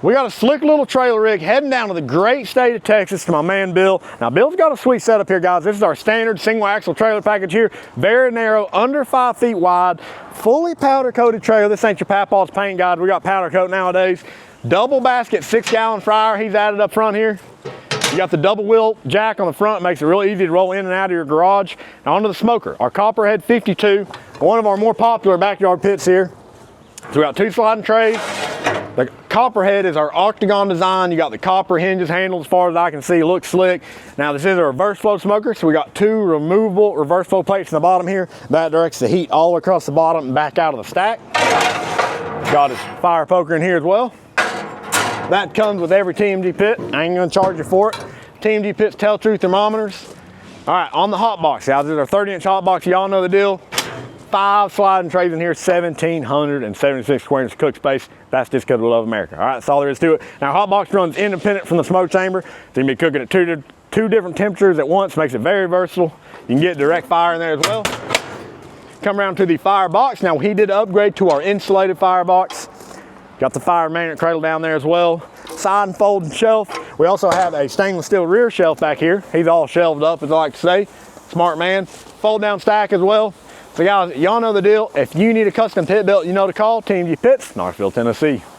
We got a slick little trailer rig heading down to the great state of Texas to my man Bill. Now Bill's got a sweet setup here, guys. This is our standard single axle trailer package here. Very narrow, under 5 feet wide, fully powder coated trailer. This ain't your Papaw's paint, guys. We got powder coat nowadays. Double basket, 6-gallon fryer he's added up front here. You got the double wheel jack on the front, makes it real easy to roll in and out of your garage. Now onto the smoker, our Copperhead 52, one of our more popular backyard pits here. So we got 2 sliding trays. The Copperhead is our octagon design. You got the copper hinges, handles as far as I can see, looks slick. Now this is a reverse flow smoker, so we got 2 removable reverse flow plates in the bottom here. That directs the heat all across the bottom and back out of the stack. Got his fire poker in here as well. That comes with every TMG pit. I ain't gonna charge you for it. TMG pits tell truth thermometers. All right, on the hot box, guys, this is our 30-inch hot box. Y'all know the deal. 5 sliding trays in here, 1,776 square inch cook space. That's just because we love America. All right, that's all there is to it. Now, hot box runs independent from the smoke chamber. So you can be cooking at two different temperatures at once, makes it very versatile. You can get direct fire in there as well. Come around to the fire box. Now, he did upgrade to our insulated fire box. Got the fire magnet cradle down there as well. Side and folding shelf. We also have a stainless steel rear shelf back here. He's all shelved up, as I like to say. Smart man. Fold down stack as well. So guys, y'all know the deal. If you need a custom pit built, you know to call TMG Pits, Knoxville, Tennessee.